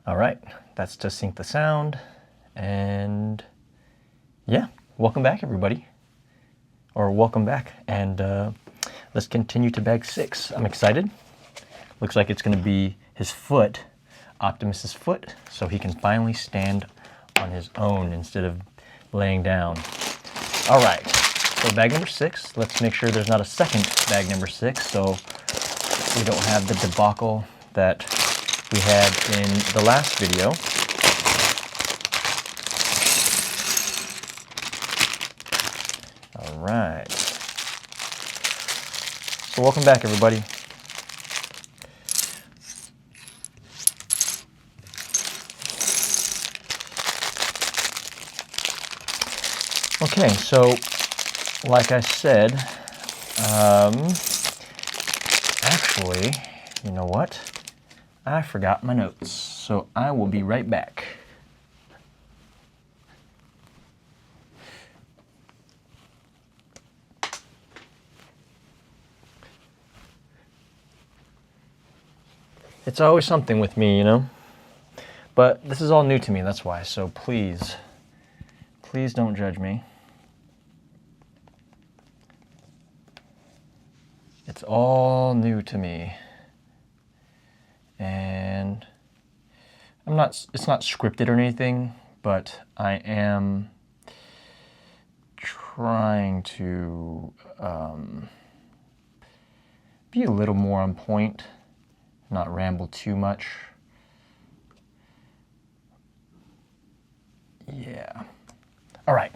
All right, that's to sync the sound. And yeah, welcome back everybody. Or welcome back. And let's continue to bag 6. I'm excited. Looks like it's gonna be his foot, Optimus's foot, so he can finally stand on his own instead of laying down. All right, so bag number 6. Let's make sure there's not a second bag number 6, so we don't have the debacle that we had in the last video. All right. So welcome back, everybody. Okay, so like I said, actually, you know what? I forgot my notes, so I will be right back. It's always something with me, you know? But this is all new to me, that's why, so please don't judge me. It's all new to me. And it's not scripted or anything, but I am trying to be a little more on point, not ramble too much. Yeah. All right.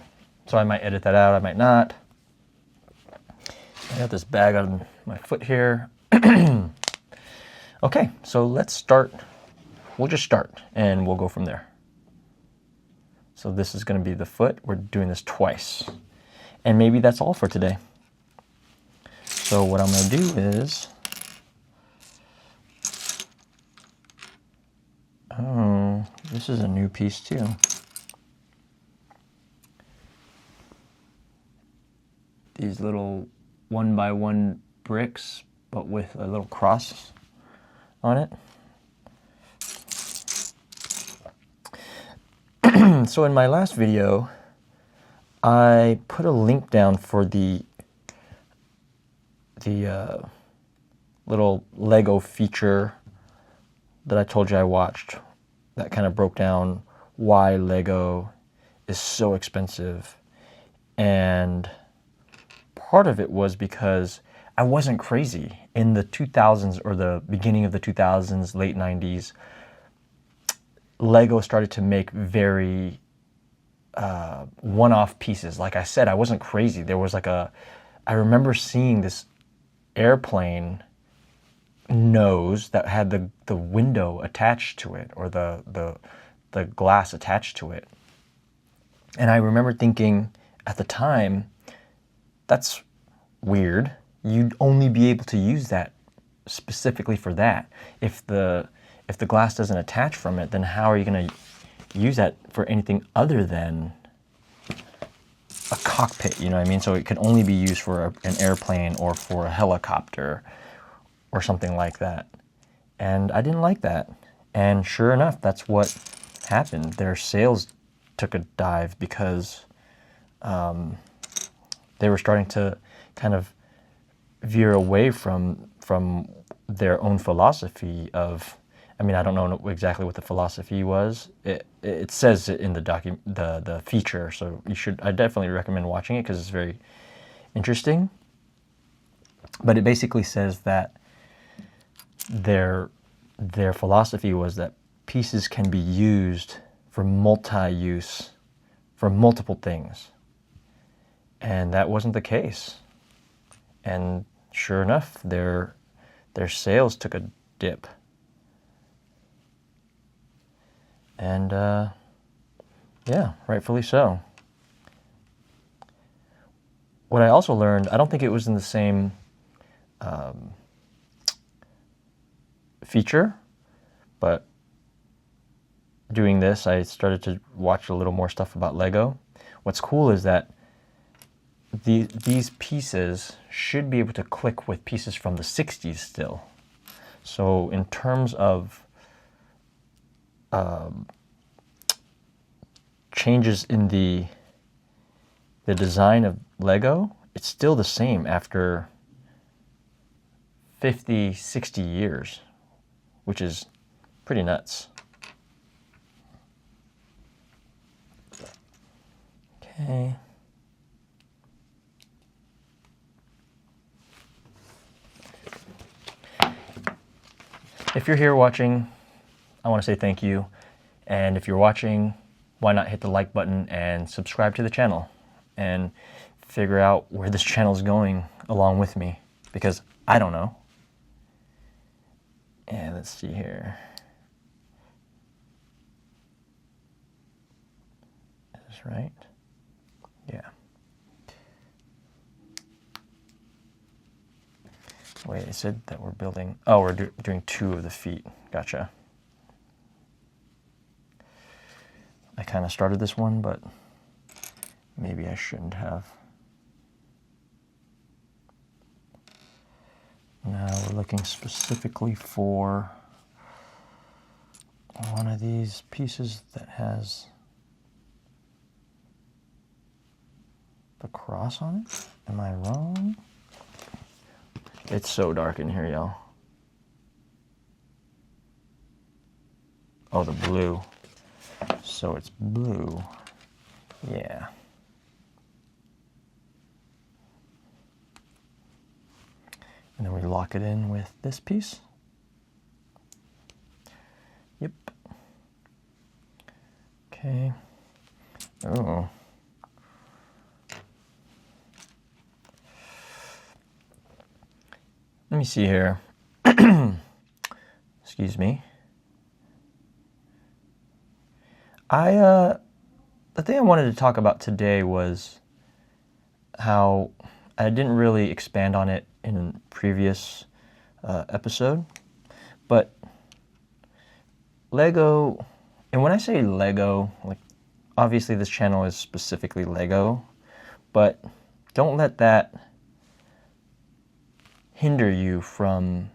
So I might edit that out, I might not. I got this bag on my foot here. Okay, so let's start. We'll just start and we'll go from there. So this is going to be the foot. We're doing this twice. And maybe that's all for today. So what I'm going to do is, oh, this is a new piece too. These little 1x1 bricks, but with a little cross on it. So in my last video, I put a link down for the little Lego feature that I told you I watched that kind of broke down why Lego is so expensive. And part of it was because I wasn't crazy. In the 2000s or the beginning of the 2000s, late 90s, Lego started to make very one-off pieces. Like I said, I wasn't crazy. There was like I remember seeing this airplane nose that had the window attached to it, or the glass attached to it. And I remember thinking at the time, that's weird. You'd only be able to use that specifically for that. If the glass doesn't attach from it, then how are you going to use that for anything other than a cockpit, you know what I mean? So it could only be used for an airplane or for a helicopter or something like that. And I didn't like that. And sure enough, that's what happened. Their sales took a dive because they were starting to kind of veer away from their own philosophy of, I mean, I don't know exactly what the philosophy was. It says it in the feature, so I definitely recommend watching it because it's very interesting. But it basically says that their philosophy was that pieces can be used for multi-use, for multiple things. And that wasn't the case. And sure enough, their sales took a dip. And yeah, rightfully so. What I also learned, I don't think it was in the same feature, but doing this, I started to watch a little more stuff about Lego. What's cool is that these pieces should be able to click with pieces from the 60s still. So in terms of changes in the design of Lego, it's still the same after 50, 60 years, which is pretty nuts. Okay. If you're here watching, I want to say thank you. And if you're watching, why not hit the like button and subscribe to the channel and figure out where this channel is going along with me, because I don't know. And let's see here. Is this right? Yeah. Wait, it said that we're building... Oh, we're doing 2 of the feet. Gotcha. I kind of started this one, but maybe I shouldn't have. Now we're looking specifically for one of these pieces that has the cross on it. Am I wrong? It's so dark in here, y'all. Oh, the blue. So it's blue. Yeah. And then we lock it in with this piece. Yep. Okay. Oh. Let me see here. Excuse me. The thing I wanted to talk about today was how I didn't really expand on it in a previous episode, but Lego, and when I say Lego, like obviously this channel is specifically Lego, but don't let that hinder you from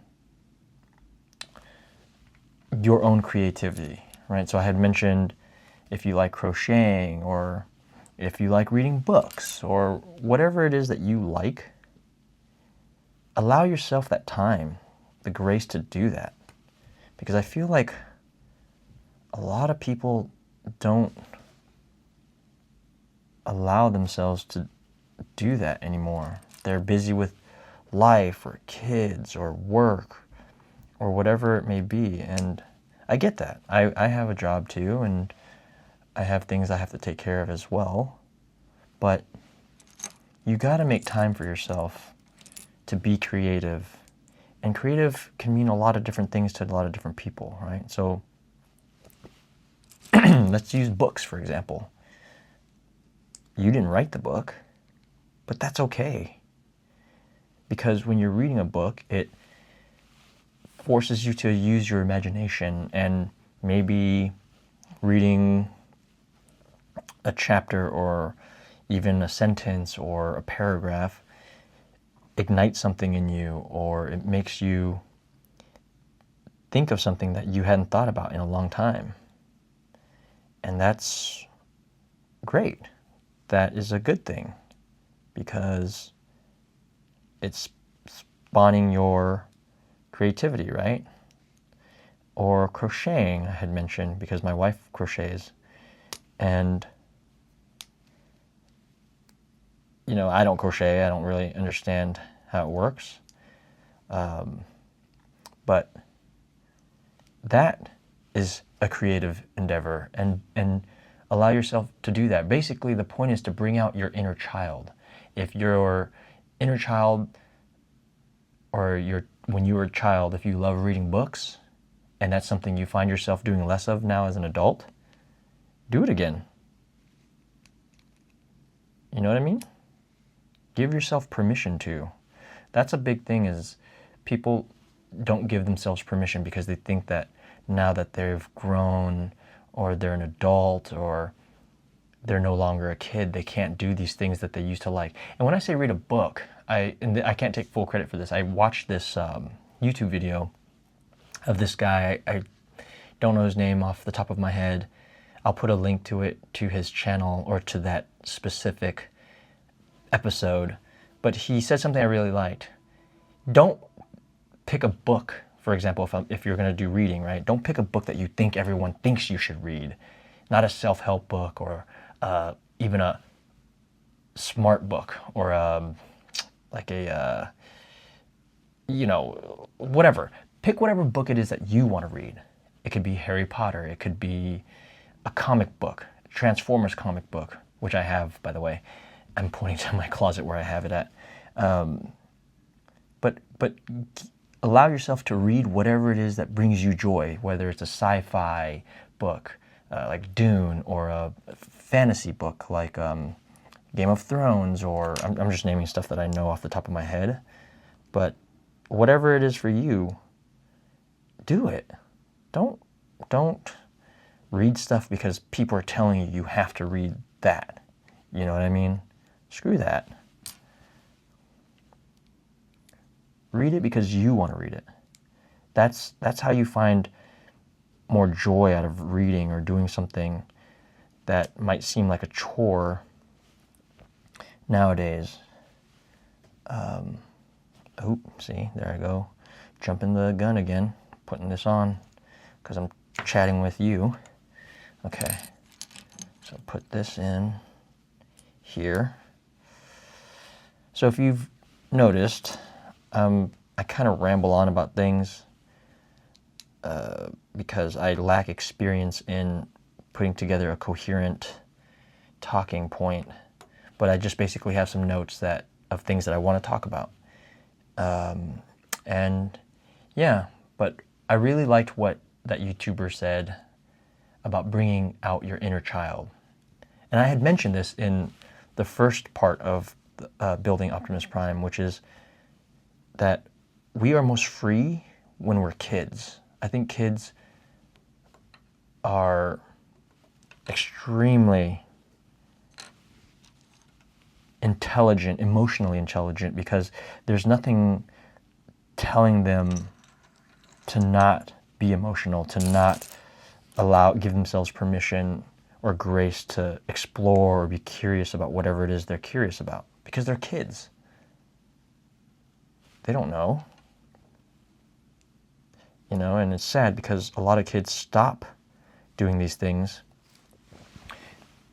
your own creativity, right? So I had mentioned if you like crocheting, or if you like reading books, or whatever it is that you like, allow yourself that time, the grace to do that. Because I feel like a lot of people don't allow themselves to do that anymore. They're busy with life, or kids, or work, or whatever it may be. And I get that. I have a job too, and I have things I have to take care of as well. But you got to make time for yourself to be creative. And creative can mean a lot of different things to a lot of different people, right? So let's use books, for example. You didn't write the book, but that's okay. Because when you're reading a book, it forces you to use your imagination, and maybe reading a chapter or even a sentence or a paragraph ignites something in you, or it makes you think of something that you hadn't thought about in a long time. And that's great. That is a good thing, because it's spawning your creativity, right? Or crocheting, I had mentioned, because my wife crochets, and you know, I don't crochet. I don't really understand how it works. But that is a creative endeavor, and allow yourself to do that. Basically, the point is to bring out your inner child. If your inner child, or when you were a child, if you love reading books, and that's something you find yourself doing less of now as an adult, do it again. You know what I mean? Give yourself permission to. That's a big thing, is people don't give themselves permission because they think that now that they've grown, or they're an adult, or they're no longer a kid, they can't do these things that they used to like. And when I say read a book, I can't take full credit for this. I watched this YouTube video of this guy. I don't know his name off the top of my head. I'll put a link to it, to his channel, or to that specific episode. But he said something I really liked. Don't pick a book, for example, if you're going to do reading, right? Don't pick a book that you think everyone thinks you should read. Not a self-help book, or even a smart book, or like a, you know, whatever. Pick whatever book it is that you want to read. It could be Harry Potter. It could be a comic book, Transformers comic book, which I have, by the way. I'm pointing to my closet where I have it at. But allow yourself to read whatever it is that brings you joy, whether it's a sci-fi book like Dune, or a fantasy book like Game of Thrones, or I'm just naming stuff that I know off the top of my head. But whatever it is for you, do it. Don't read stuff because people are telling you you have to read that. You know what I mean? Screw that. Read it because you want to read it. That's how you find more joy out of reading or doing something that might seem like a chore nowadays. Oh, see, there I go. Jumping the gun again, putting this on because I'm chatting with you. Okay, so put this in here. So if you've noticed, I kind of ramble on about things because I lack experience in putting together a coherent talking point, but I just basically have some notes of things that I want to talk about. And yeah, but I really liked what that YouTuber said about bringing out your inner child. And I had mentioned this in the first part of building Optimus Prime, which is that we are most free when we're kids. I think kids are extremely intelligent, emotionally intelligent, because there's nothing telling them to not be emotional, to not give themselves permission or grace to explore or be curious about whatever it is they're curious about, because they're kids. They don't know. You know, and it's sad because a lot of kids stop doing these things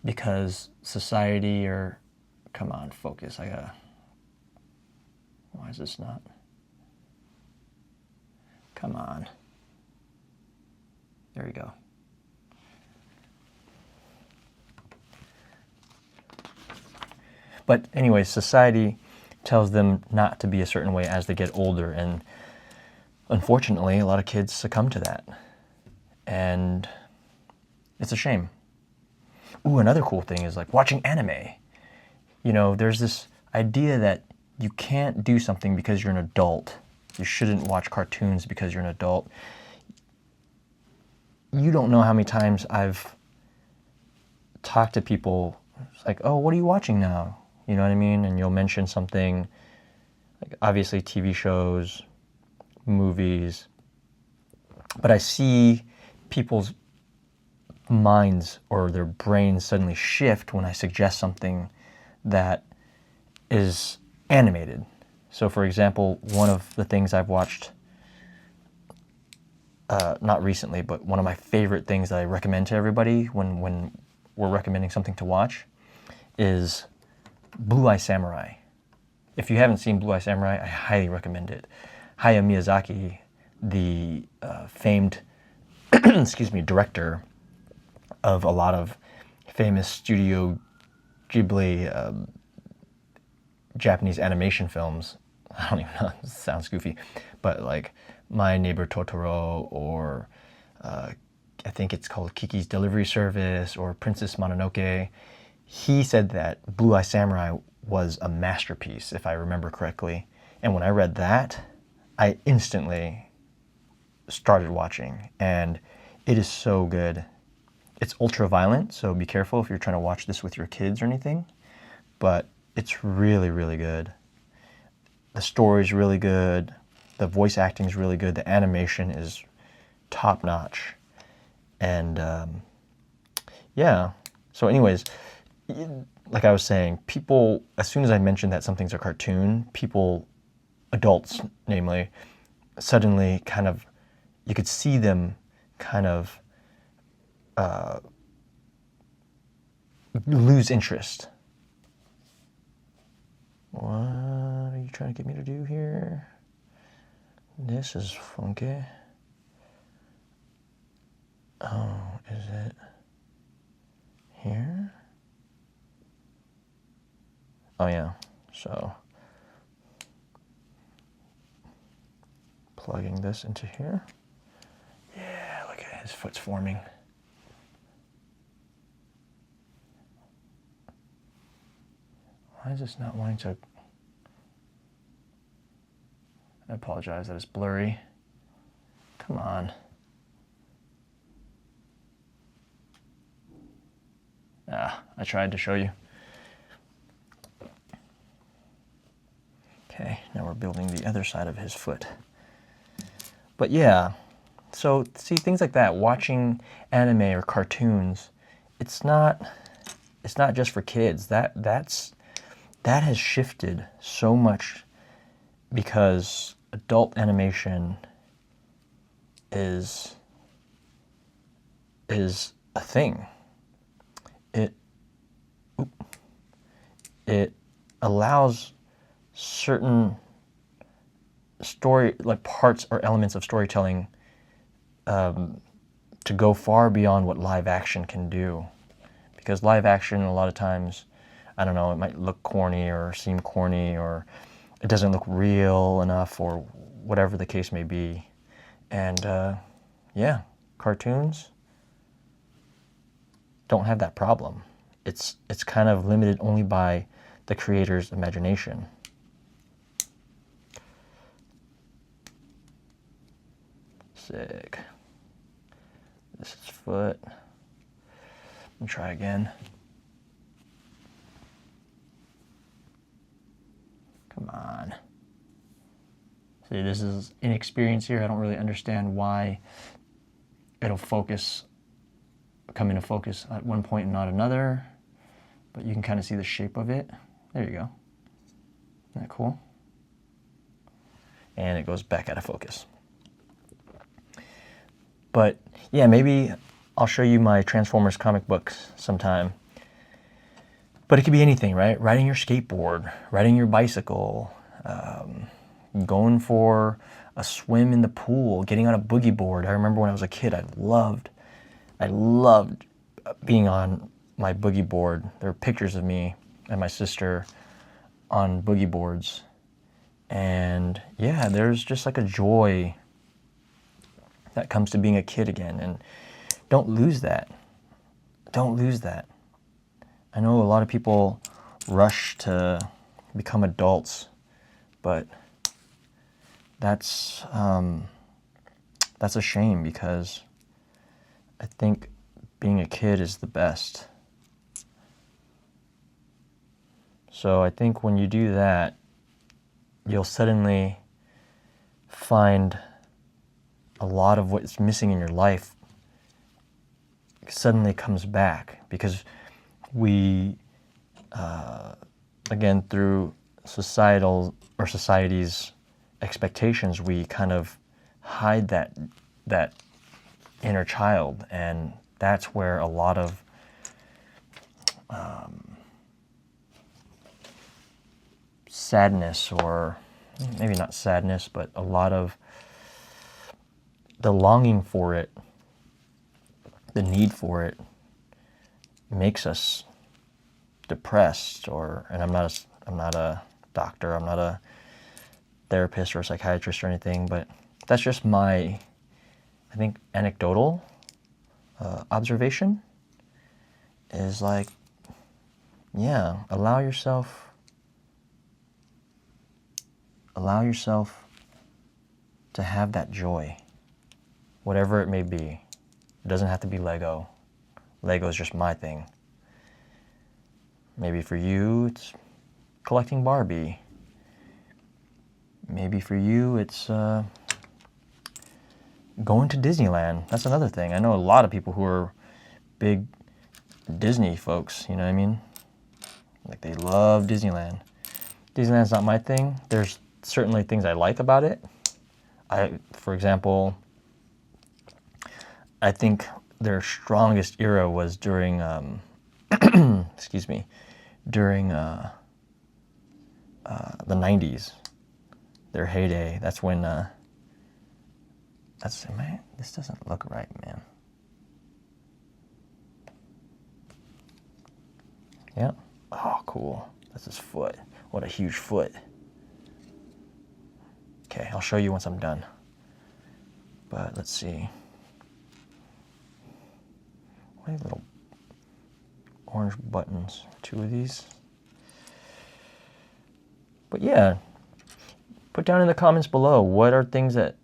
because society, or, come on, focus, why is this not? Come on. There we go. But anyway, society tells them not to be a certain way as they get older, and unfortunately, a lot of kids succumb to that. And it's a shame. Ooh, another cool thing is like watching anime. You know, there's this idea that you can't do something because you're an adult. You shouldn't watch cartoons because you're an adult. You don't know how many times I've talked to people, it's like, oh, what are you watching now? You know what I mean? And you'll mention something, like obviously TV shows, movies, but I see people's minds or their brains suddenly shift when I suggest something that is animated. So for example, one of the things I've watched, not recently, but one of my favorite things that I recommend to everybody when we're recommending something to watch is Blue Eye Samurai. If you haven't seen Blue Eye Samurai, I highly recommend it. Hayao Miyazaki, the famed excuse me, director of a lot of famous Studio Ghibli Japanese animation films. I don't even know, it sounds goofy, but like My Neighbor Totoro, or I think it's called Kiki's Delivery Service, or Princess Mononoke. He said that Blue Eye Samurai was a masterpiece, if I remember correctly. And when I read that, I instantly started watching, and it is so good. It's ultra violent, so be careful if you're trying to watch this with your kids or anything, but it's really, really good. The story's really good, the voice acting is really good, the animation is top notch, And yeah, so anyways, like I was saying, people, as soon as I mentioned that something's a cartoon, people, adults namely, suddenly kind of, you could see them kind of lose interest. What are you trying to get me to do here? This is funky. Oh, is it here? Oh yeah, so plugging this into here. Yeah, look at his foot's forming. Why is this not wanting to? I apologize that it's blurry. Come on. Ah, I tried to show you. Okay, now we're building the other side of his foot. But yeah, so see, things like that, watching anime or cartoons, it's not just for kids. That has shifted so much because adult animation is a thing. It allows certain story, like parts or elements of storytelling, to go far beyond what live action can do. Because live action, a lot of times, I don't know, it might look corny or seem corny, or it doesn't look real enough, or whatever the case may be. And yeah, cartoons don't have that problem. It's kind of limited only by the creator's imagination. Sick. This is foot. Let me try again. Come on. See, this is inexperience here. I don't really understand why it'll come into focus at one point and not another. But you can kind of see the shape of it. There you go. Isn't that cool? And it goes back out of focus. But yeah, maybe I'll show you my Transformers comic books sometime. But it could be anything, right? Riding your skateboard, riding your bicycle, going for a swim in the pool, getting on a boogie board. I remember when I was a kid, I loved being on my boogie board. There were pictures of me and my sister on boogie boards. And yeah, there's just like a joy that comes to being a kid again. And don't lose that. Don't lose that. I know a lot of people rush to become adults, but that's a shame, because I think being a kid is the best. So I think when you do that, you'll suddenly find a lot of what's missing in your life suddenly comes back, because we, again, through society's expectations, we kind of hide that inner child, and that's where a lot of sadness, or maybe not sadness, but a lot of the longing for it, the need for it, makes us depressed. And I'm not a doctor, I'm not a therapist or a psychiatrist or anything, but that's just my, I think, anecdotal observation is like, yeah, allow yourself to have that joy, whatever it may be. It doesn't have to be Lego. Lego is just my thing. Maybe for you, it's collecting Barbie. Maybe for you, it's going to Disneyland. That's another thing. I know a lot of people who are big Disney folks, you know what I mean? Like, they love Disneyland. Disneyland's not my thing. There's certainly things I like about it. For example, I think their strongest era was during, excuse me, during the 90s. Their heyday. That's when, this doesn't look right, man. Yep. Oh, cool. That's his foot. What a huge foot. Okay, I'll show you once I'm done. But let's see. What are these little orange buttons? 2 of these. But yeah, put down in the comments below, what are things that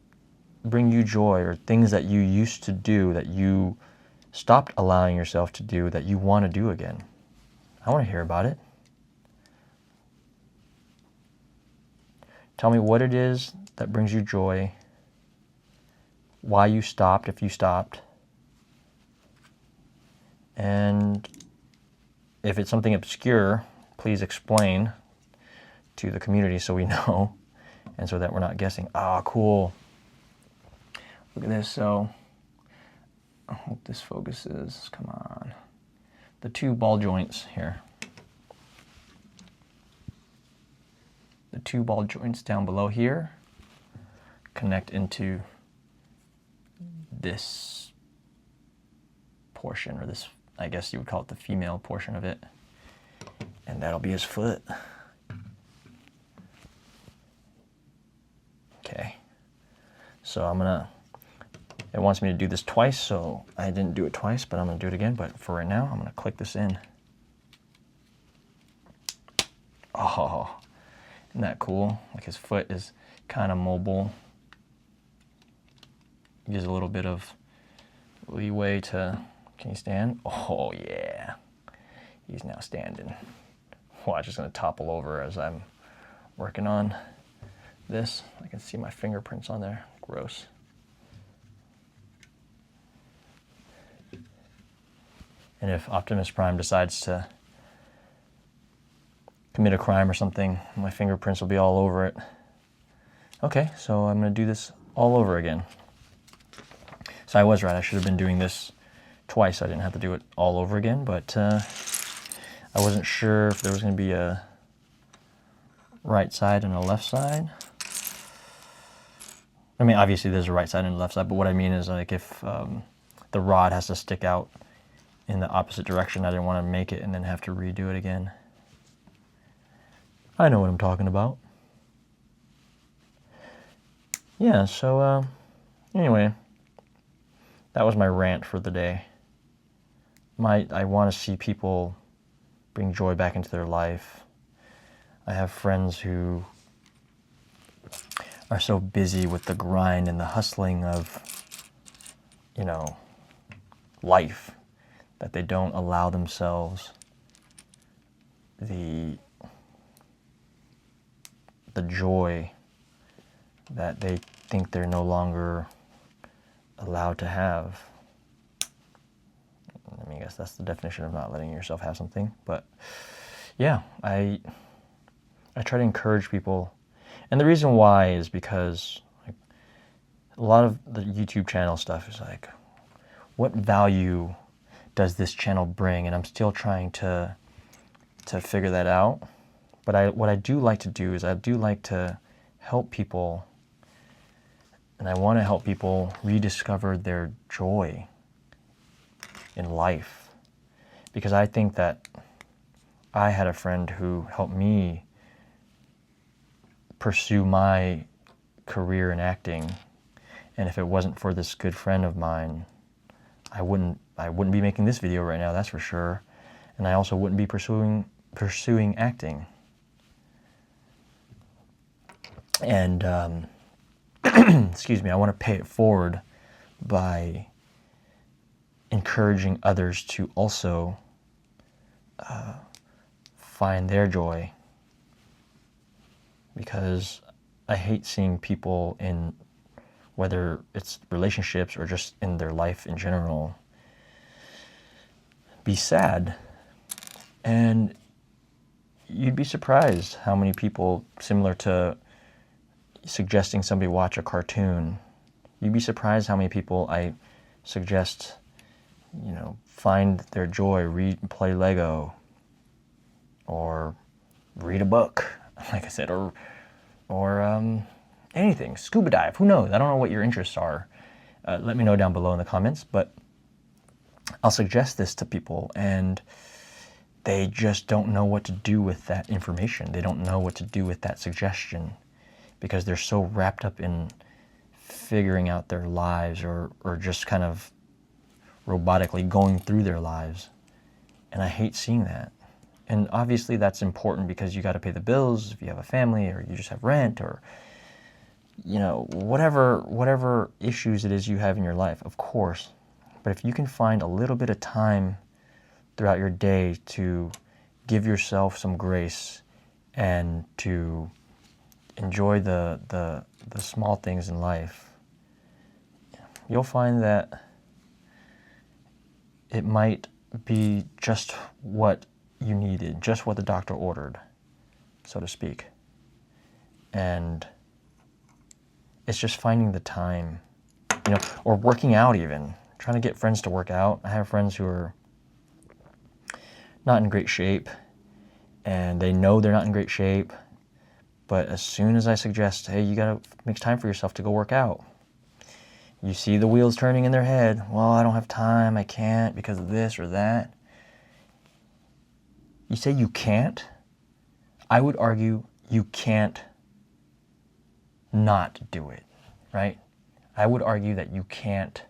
bring you joy, or things that you used to do that you stopped allowing yourself to do that you want to do again? I want to hear about it. Tell me what it is that brings you joy, why you stopped, if you stopped, and if it's something obscure, please explain to the community so we know, and so that we're not guessing. Ah, cool. Look at this. So I hope this focuses. Come on. The 2 ball joints here. The 2 ball joints down below here connect into this portion, or this, I guess you would call it the female portion of it. And that'll be his foot. Okay. So it wants me to do this twice, so I didn't do it twice, but I'm going to do it again. But for right now, I'm going to click this in. Oh, isn't that cool? Like, his foot is kind of mobile. Gives a little bit of leeway to, can you stand? Oh yeah, he's now standing. Watch, it's going to topple over as I'm working on this. I can see my fingerprints on there. Gross. And if Optimus Prime decides to commit a crime or something, my fingerprints will be all over it. Okay, so I'm going to do this all over again. So I was right, I should have been doing this twice. I didn't have to do it all over again, but I wasn't sure if there was going to be a right side and a left side. I mean, obviously there's a right side and a left side, but what I mean is, like, if the rod has to stick out in the opposite direction, I didn't want to make it and then have to redo it again. I know what I'm talking about. Yeah, so anyway, that was my rant for the day. I want to see people bring joy back into their life. I have friends who are so busy with the grind and the hustling of, you know, life, that they don't allow themselves the joy that they think they're no longer allowed to have. I mean, I guess that's the definition of not letting yourself have something. But yeah, I try to encourage people. And the reason why is because, like, a lot of the YouTube channel stuff is like, what value does this channel bring? And I'm still trying to figure that out. But what I do like to do is I do like to help people, and I want to help people rediscover their joy in life. Because I think that I had a friend who helped me pursue my career in acting, and if it wasn't for this good friend of mine, I wouldn't be making this video right now, that's for sure. And I also wouldn't be pursuing acting. And excuse me, I want to pay it forward by encouraging others to also find their joy, because I hate seeing people in whether it's relationships or just in their life in general, be sad. And you'd be surprised how many people, similar to suggesting somebody watch a cartoon, you'd be surprised how many people I suggest, you know, find their joy, read and play Lego, or read a book, like I said, or anything, scuba dive, who knows? I don't know what your interests are. Let me know down below in the comments, but I'll suggest this to people and they just don't know what to do with that information. They don't know what to do with that suggestion because they're so wrapped up in figuring out their lives or just kind of robotically going through their lives. And I hate seeing that. And obviously that's important because you got to pay the bills if you have a family or you just have rent or, you know, whatever issues it is you have in your life, of course. But if you can find a little bit of time throughout your day to give yourself some grace and to enjoy the small things in life, you'll find that it might be just what you needed, just what the doctor ordered, so to speak. And it's just finding the time, you know, or working out even. Trying to get friends to work out. I have friends who are not in great shape, and they know they're not in great shape, but as soon as I suggest, hey, you gotta make time for yourself to go work out, you see the wheels turning in their head. Well, I don't have time, I can't because of this or that. You say you can't? I would argue you can't not do it, right? I would argue that you can't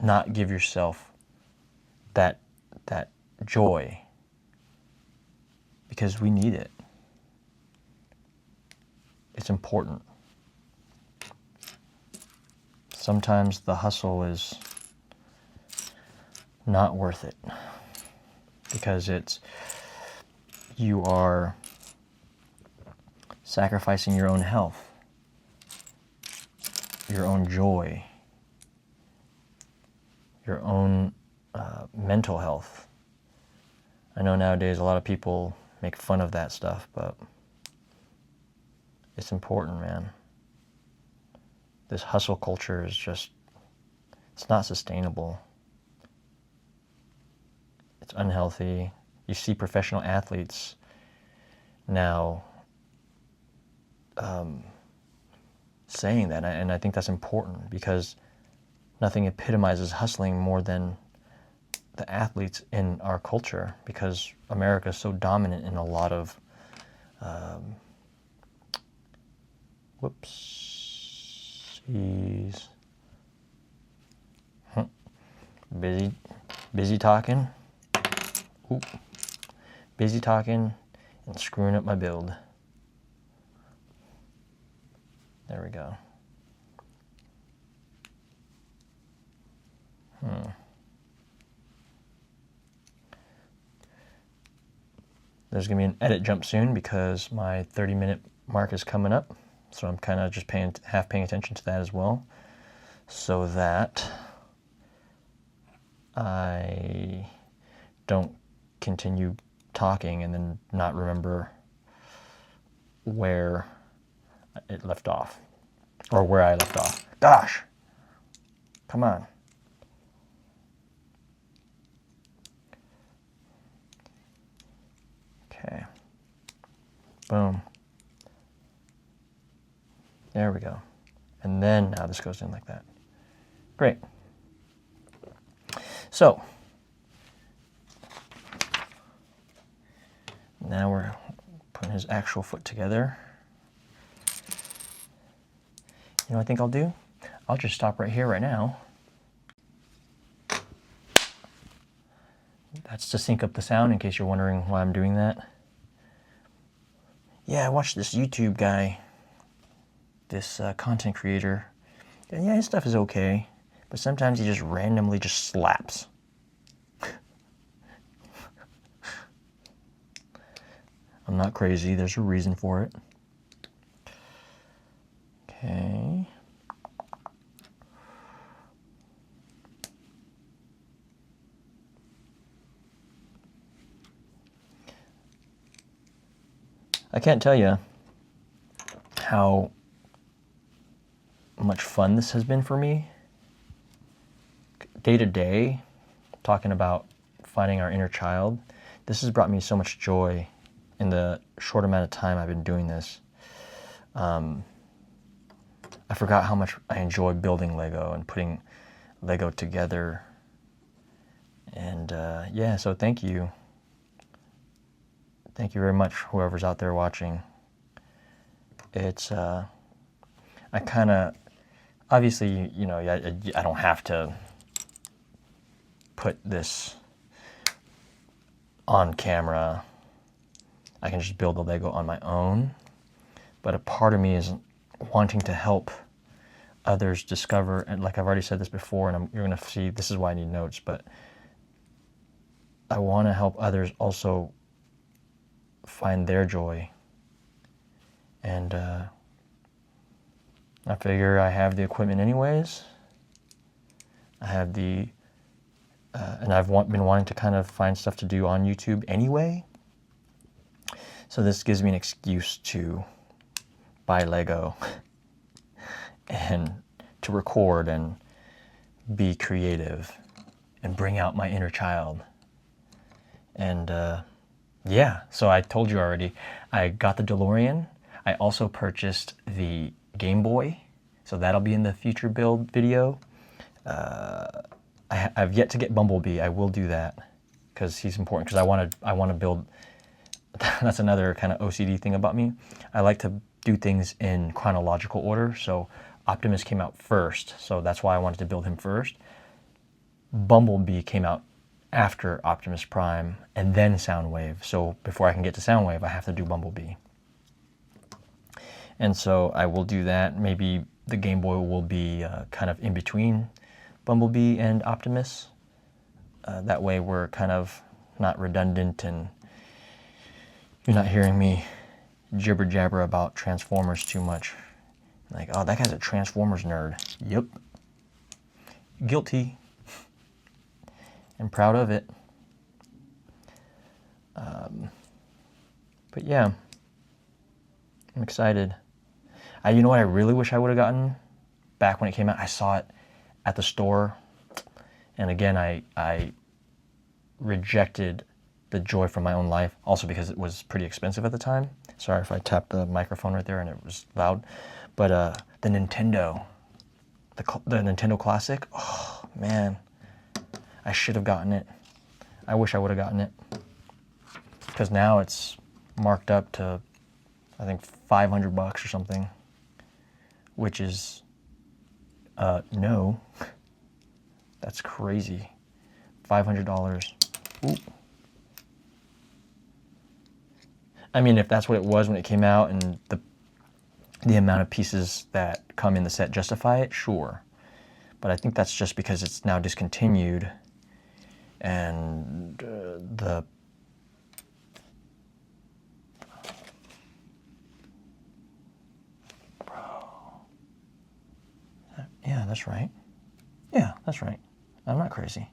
not give yourself that joy because we need it. It's important. Sometimes the hustle is not worth it because you are sacrificing your own health, your own joy, your own mental health. I know nowadays a lot of people make fun of that stuff, but it's important, man. This hustle culture is just, it's not sustainable. It's unhealthy. You see professional athletes now saying that, and I think that's important because nothing epitomizes hustling more than the athletes in our culture because America is so dominant in a lot of whoopsies. Busy talking. Oop. Busy talking and screwing up my build. There we go. There's going to be an edit jump soon because my 30-minute mark is coming up. So I'm kind of just half paying attention to that as well, so that I don't continue talking and then not remember where it left off, or where I left off. Gosh, come on. Okay, boom. There we go. And then now this goes in like that. Great. So now we're putting his actual foot together. You know what I think I'll do? I'll just stop right here right now. That's to sync up the sound in case you're wondering why I'm doing that. Yeah, I watched this YouTube guy, this content creator. And yeah, his stuff is okay, but sometimes he just randomly just slaps. I'm not crazy, there's a reason for it. can't tell you how much fun this has been for me. Day to day, talking about finding our inner child, this has brought me so much joy in the short amount of time I've been doing this. I forgot how much I enjoy building Lego and putting Lego together. And yeah, so thank you. Thank you very much, whoever's out there watching. It's, I kind of, obviously, you know, I don't have to put this on camera. I can just build the Lego on my own. But a part of me is wanting to help others discover, and like I've already said this before, and you're going to see, this is why I need notes, but I want to help others also find their joy. And I figure I have the equipment anyways. I have the, and I've been wanting to kind of find stuff to do on YouTube anyway. So this gives me an excuse to buy Lego and to record and be creative and bring out my inner child. And yeah, so I told you already, I got the DeLorean. I also purchased the Game Boy, so that'll be in the future build video. I've yet to get Bumblebee. I will do that because he's important, because I want to build. That's another kind of OCD thing about me. I like to do things in chronological order. So Optimus came out first, so that's why I wanted to build him first. Bumblebee came out after Optimus Prime, and then Soundwave. So before I can get to Soundwave, I have to do Bumblebee. And so I will do that. Maybe the Game Boy will be kind of in between Bumblebee and Optimus. That way we're kind of not redundant, and you're not hearing me jibber jabber about Transformers too much. Like, oh, that guy's a Transformers nerd. Yep. Guilty. And proud of it. But yeah, I'm excited. You know what I really wish I would have gotten back when it came out? I saw it at the store, and again, I rejected the joy from my own life, also because it was pretty expensive at the time. Sorry if I tapped the microphone right there and it was loud. But the Nintendo, the Nintendo Classic, oh man, I should have gotten it. I wish I would have gotten it. Because now it's marked up to, I think, $500 or something. Which is, no. That's crazy. $500. Ooh. I mean, if that's what it was when it came out and the amount of pieces that come in the set justify it, sure. But I think that's just because it's now discontinued, and yeah, that's right. Yeah, that's right. I'm not crazy.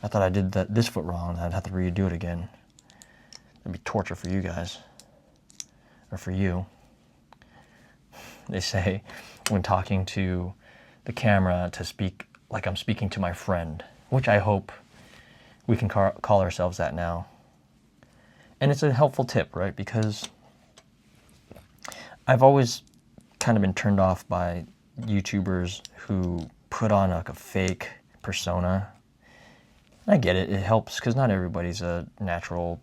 I thought I did this foot wrong, and I'd have to redo it again. That'd be torture for you guys. Or for you. They say when talking to the camera to speak like I'm speaking to my friend, which I hope we can call ourselves that now. And it's a helpful tip, right? Because I've always kind of been turned off by YouTubers who put on like a fake persona. I get it, it helps because not everybody's a natural,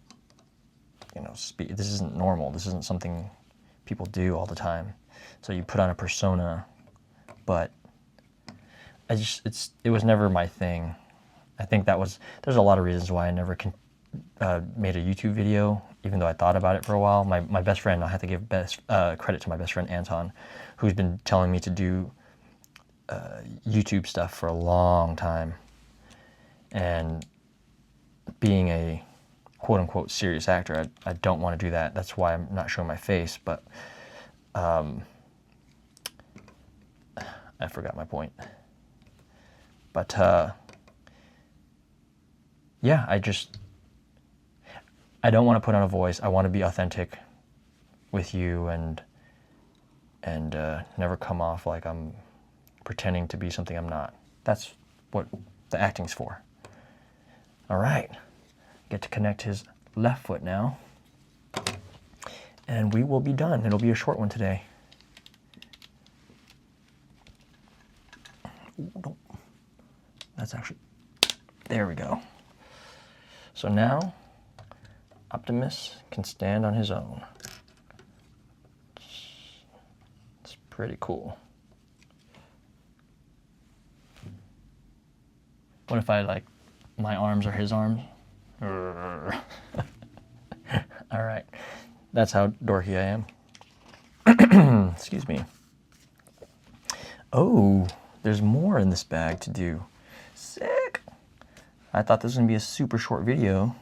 you know, this isn't normal. This isn't something people do all the time. So you put on a persona, but it was never my thing. I think there's a lot of reasons why I never made a YouTube video, even though I thought about it for a while. My best friend, I have to give credit to my best friend Anton, who's been telling me to do YouTube stuff for a long time. And being a quote-unquote serious actor, I don't want to do that. That's why I'm not showing my face, but I forgot my point. But yeah, I don't want to put on a voice. I want to be authentic with you and never come off like I'm pretending to be something I'm not. That's what the acting's for. All right, get to connect his left foot now, and we will be done. It'll be a short one today. Ooh, that's actually, there we go. So now Optimus can stand on his own. It's pretty cool. What if I, like, my arms are his arms? All right, that's how dorky I am. Excuse me. Oh, there's more in this bag to do. Sick. I thought this was gonna be a super short video,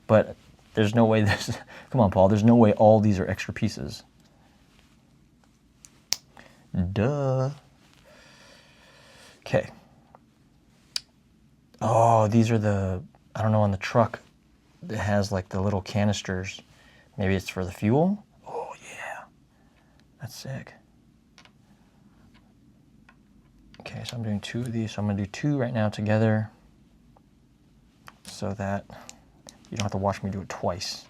but there's no way this, come on, Paul, there's no way all these are extra pieces. Duh. Okay. Oh, these are the, I don't know, on the truck, it has like the little canisters. Maybe it's for the fuel? Oh, yeah. That's sick. Okay, so I'm doing 2 of these. So I'm going to do 2 right now together so that you don't have to watch me do it twice.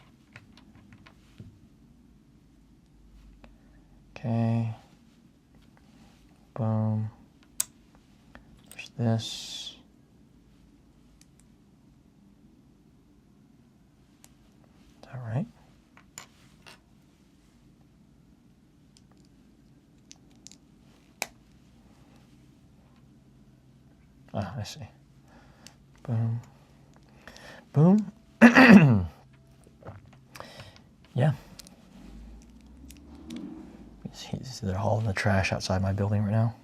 Okay. Boom. There's this. All right. Ah, I see. Boom. Boom. Yeah. They're hauling the trash outside my building right now.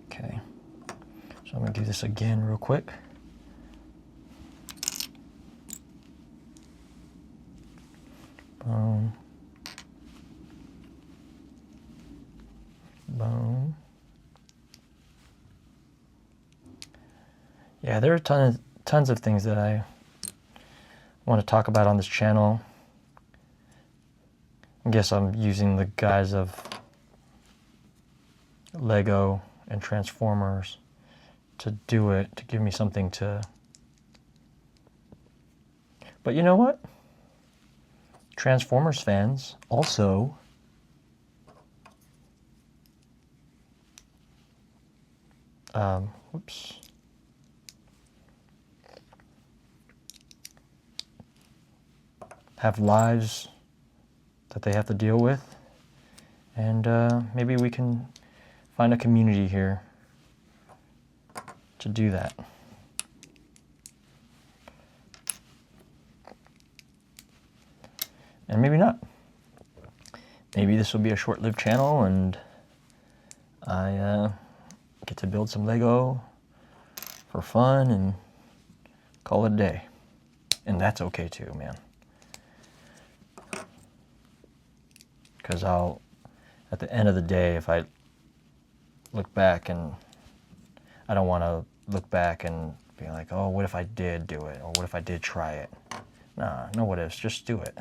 Okay. So I'm going to do this again real quick. Boom. Boom. Yeah, there are tons of things that I want to talk about on this channel. I guess I'm using the guise of Lego and Transformers to do it, to give me something to... But you know what? Transformers fans also whoops. Have lives that they have to deal with, and maybe we can find a community here to do that. And maybe not. Maybe this will be a short-lived channel and I get to build some Lego for fun and call it a day. And that's okay too, man. Because at the end of the day, if I look back, and I don't want to look back and be like, oh, what if I did do it? Or what if I did try it? Nah, no what ifs, just do it.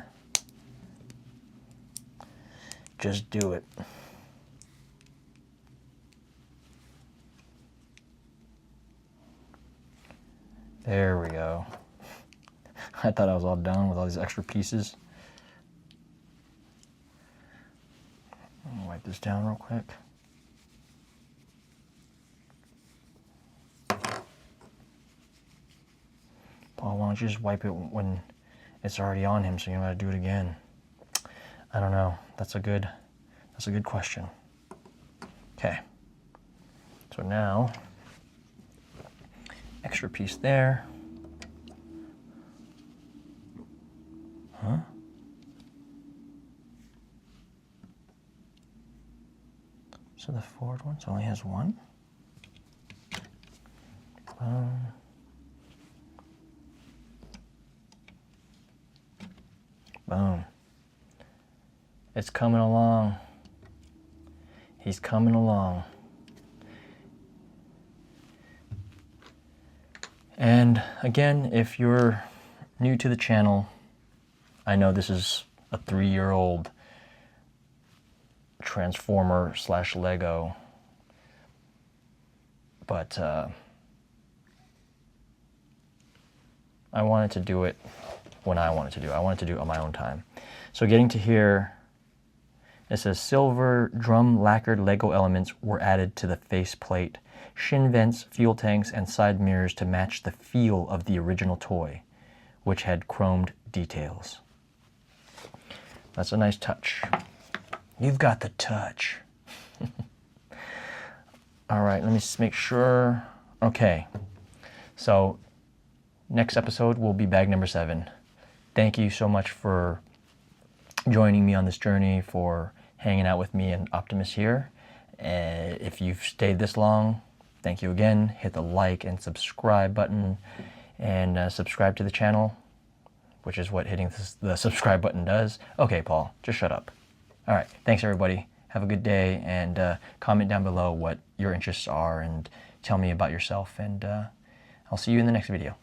Just do it. There we go. I thought I was all done with all these extra pieces. I'm gonna wipe this down real quick. Paul, why don't you just wipe it when it's already on him so you don't have to do it again? I don't know. That's a good question. Okay. So now, extra piece there. Huh? So the forward one only has one. Boom. It's coming along. He's coming along. And again, if you're new to the channel, I know this is a 3-year-old Transformer / Lego, but I wanted to do it when I wanted to do it. I wanted to do it on my own time. So getting to here, it says silver drum lacquered Lego elements were added to the faceplate, shin vents, fuel tanks, and side mirrors to match the feel of the original toy, which had chromed details. That's a nice touch. You've got the touch. All right, let me just make sure. Okay, so next episode will be bag number 7. Thank you so much for joining me on this journey, for hanging out with me and Optimus here. If you've stayed this long, thank you again. Hit the like and subscribe button, and subscribe to the channel, which is what hitting the subscribe button does. Okay, Paul, just shut up. All right, thanks everybody. Have a good day, and comment down below what your interests are and tell me about yourself, and I'll see you in the next video.